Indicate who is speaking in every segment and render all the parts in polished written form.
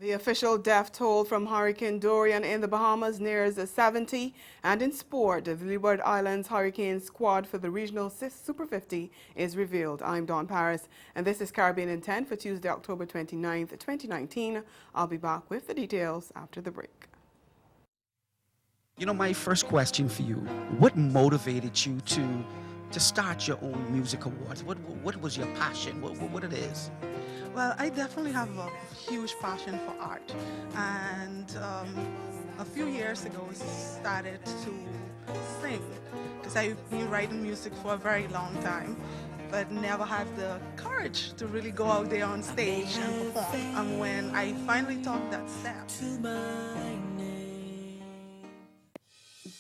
Speaker 1: The official death toll from Hurricane Dorian in the Bahamas nears 70, and in sport, the Leeward Islands Hurricane squad for the regional Super 50 is revealed. I'm Dawn Paris, and this is Caribbean in 10 for Tuesday, October 29th, 2019. I'll be back with the details after the break.
Speaker 2: You know, my first question for you, what motivated you to start your own music awards? What was your passion? What it is?
Speaker 3: Well, I definitely have a huge passion for art, and a few years ago started to sing, because I've been writing music for a very long time, but never had the courage to really go out there on stage and perform. And when I finally took that step.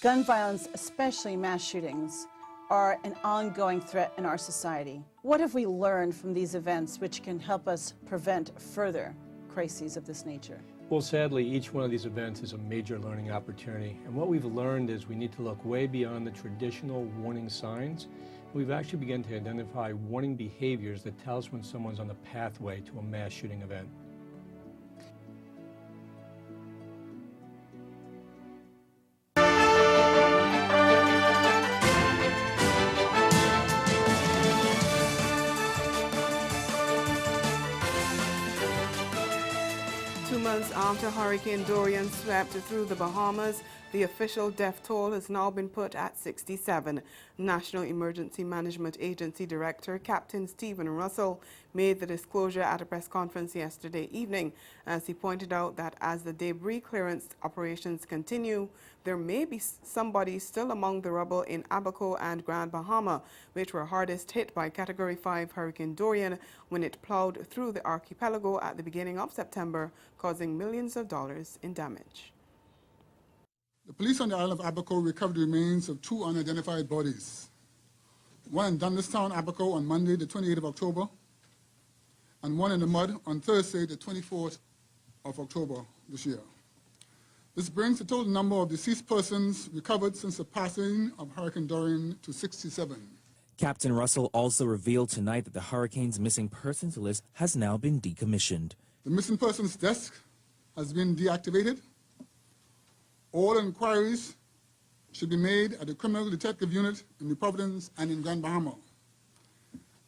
Speaker 4: Gun violence, especially mass shootings, are an ongoing threat in our society. What have we learned from these events which can help us prevent further crises of this nature?
Speaker 5: Well, sadly, each one of these events is a major learning opportunity. And what we've learned is we need to look way beyond the traditional warning signs. We've actually begun to identify warning behaviors that tell us when someone's on the pathway to a mass shooting event.
Speaker 1: 2 months after Hurricane Dorian swept through the Bahamas, the official death toll has now been put at 67. National Emergency Management Agency Director Captain Stephen Russell made the disclosure at a press conference yesterday evening, as he pointed out that as the debris clearance operations continue, there may be somebody still among the rubble in Abaco and Grand Bahama, which were hardest hit by Category 5 Hurricane Dorian when it plowed through the archipelago at the beginning of September, causing millions of dollars in damage.
Speaker 6: The police on the island of Abaco recovered the remains of 2 unidentified bodies, one in Dundastown, Abaco on Monday, the 28th of October, and one in the mud on Thursday, the 24th of October this year. This brings the total number of deceased persons recovered since the passing of Hurricane Dorian to 67.
Speaker 7: Captain Russell also revealed tonight that the hurricane's missing persons list has now been decommissioned.
Speaker 6: The missing persons desk has been deactivated. All inquiries should be made at the Criminal Detective Unit in New Providence and in Grand Bahama,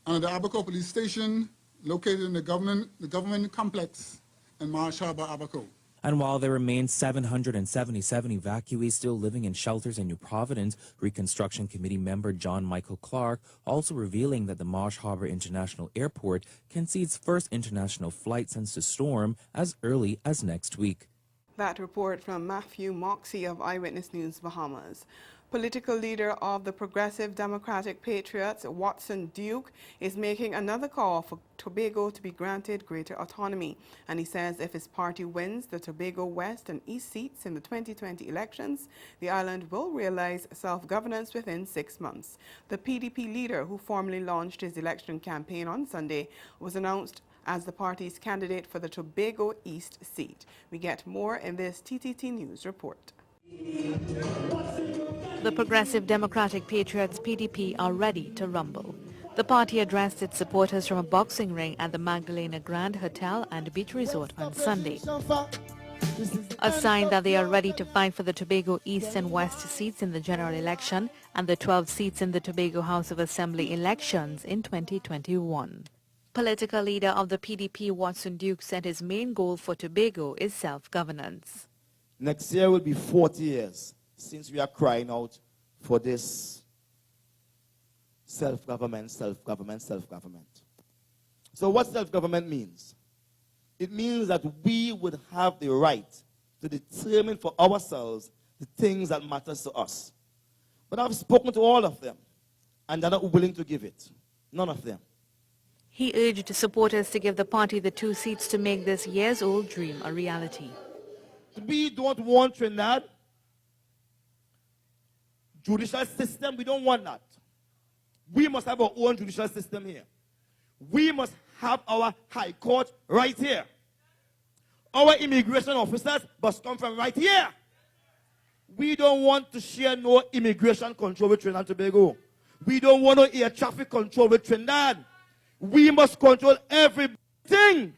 Speaker 6: and at the Abaco Police Station located in the government complex in Marsh Harbor, Abaco.
Speaker 7: And while there remain 777 evacuees still living in shelters in New Providence, Reconstruction Committee member John Michael Clark also revealing that the Marsh Harbor International Airport can see its first international flight since the storm as early as next week.
Speaker 1: That report from Matthew Moxie of Eyewitness News Bahamas. Political leader of the Progressive Democratic Patriots, Watson Duke, is making another call for Tobago to be granted greater autonomy. And he says if his party wins the Tobago West and East seats in the 2020 elections, the island will realize self-governance within 6 months. The PDP leader, who formally launched his election campaign on Sunday, was announced as the party's candidate for the Tobago East seat. We get more in this TTT News report.
Speaker 8: The Progressive Democratic Patriots PDP are ready to rumble. The party addressed its supporters from a boxing ring at the Magdalena Grand Hotel and Beach Resort on Sunday, a sign that they are ready to fight for the Tobago East and West seats in the general election and the 12 seats in the Tobago House of Assembly elections in 2021. Political leader of the PDP, Watson Duke, said his main goal for Tobago is self-governance.
Speaker 9: Next year will be 40 years since we are crying out for this self-government, self-government, self-government. So what self-government means? It means that we would have the right to determine for ourselves the things that matters to us. But I've spoken to all of them, and they're not willing to give it. None of them.
Speaker 8: He urged supporters to give the party the 2 seats to make this years-old dream a reality.
Speaker 9: We don't want Trinidad judicial system. We don't want that. We must have our own judicial system here. We must have our high court right here. Our immigration officers must come from right here. We don't want to share no immigration control with Trinidad and Tobago. We don't want no air traffic control with Trinidad. We must control everything.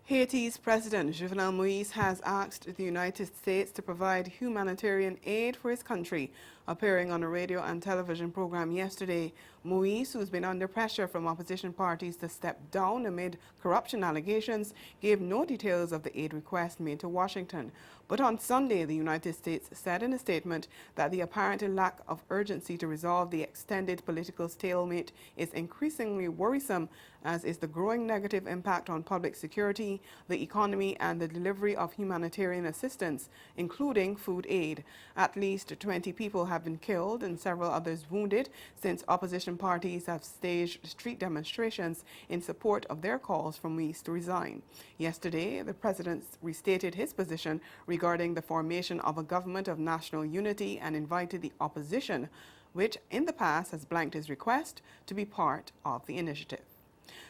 Speaker 1: Haiti's President Jovenel Moïse has asked the United States to provide humanitarian aid for his country. Appearing on a radio and television program yesterday, Moïse, who's been under pressure from opposition parties to step down amid corruption allegations, gave no details of the aid request made to Washington. But on Sunday, the United States said in a statement that the apparent lack of urgency to resolve the extended political stalemate is increasingly worrisome, as is the growing negative impact on public security, the economy, and the delivery of humanitarian assistance, including food aid. At least 20 people have been killed and several others wounded since opposition parties have staged street demonstrations in support of their calls for Moïse to resign. Yesterday, the president restated his position regarding the formation of a government of national unity and invited the opposition, which in the past has blanked his request, to be part of the initiative.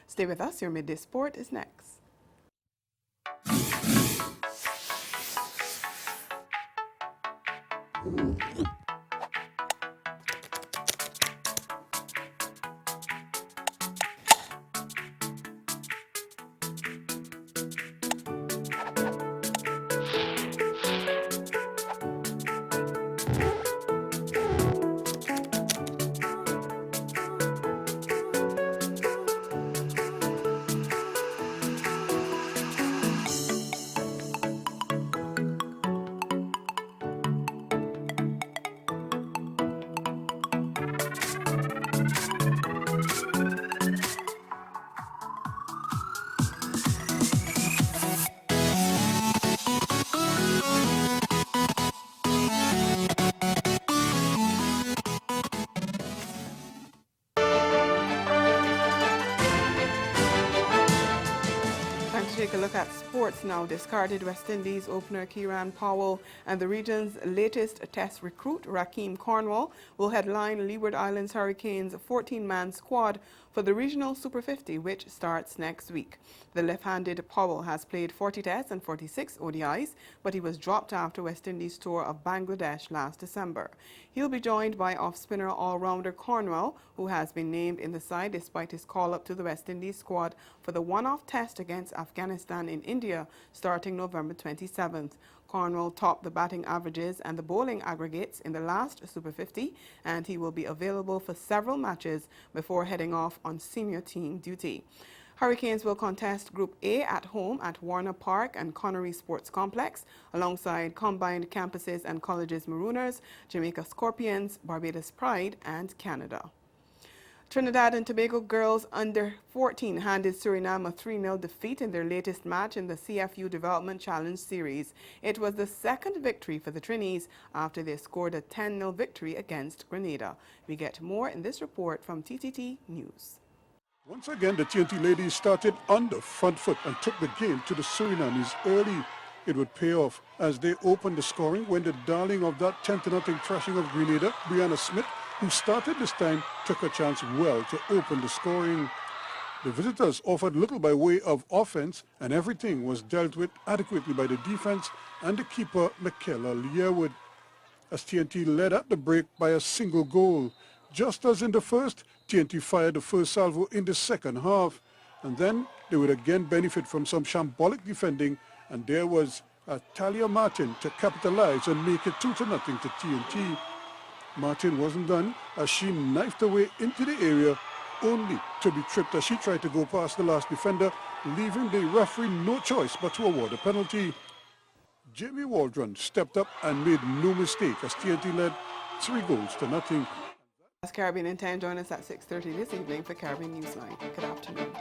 Speaker 1: Stay with us. Your Midday Sport is next. Take a look at sports now. Discarded West Indies opener Kieran Powell and the region's latest test recruit Rakeem Cornwall will headline Leeward Islands Hurricanes' 14-man squad for the regional Super 50, which starts next week. The left-handed Powell has played 40 tests and 46 ODIs, but he was dropped after West Indies' tour of Bangladesh last December. He'll be joined by off-spinner all-rounder Cornwall, who has been named in the side despite his call-up to the West Indies squad for the one-off test against Afghanistan in India starting November 27th. Cornwall topped the batting averages and the bowling aggregates in the last Super 50, and he will be available for several matches before heading off on senior team duty. Hurricanes will contest Group A at home at Warner Park and Connery Sports Complex, alongside combined campuses and colleges Marooners, Jamaica Scorpions, Barbados Pride, and Canada. Trinidad and Tobago girls under 14 handed Suriname a 3-0 defeat in their latest match in the CFU Development Challenge Series. It was the second victory for the Trinis after they scored a 10-0 victory against Grenada. We get more in this report from TTT News.
Speaker 10: Once again, the TNT ladies started on the front foot and took the game to the Surinames early. It would pay off as they opened the scoring when the darling of that 10-0 thrashing of Grenada, Brianna Smith, who started this time, took her chance well to open the scoring. The visitors offered little by way of offense, and everything was dealt with adequately by the defense and the keeper, Michaela Learwood, as TNT led at the break by a single goal. Just as in the first, TNT fired the first salvo in the second half, and then they would again benefit from some shambolic defending, and there was Talia Martin to capitalize and make it 2-0 to TNT. Martin wasn't done as she knifed her way into the area, only to be tripped as she tried to go past the last defender, leaving the referee no choice but to award a penalty. Jamie Waldron stepped up and made no mistake as TNT led 3-0.
Speaker 1: Caribbean in 10, join us at 6:30 this evening for Caribbean Newsline. Good afternoon.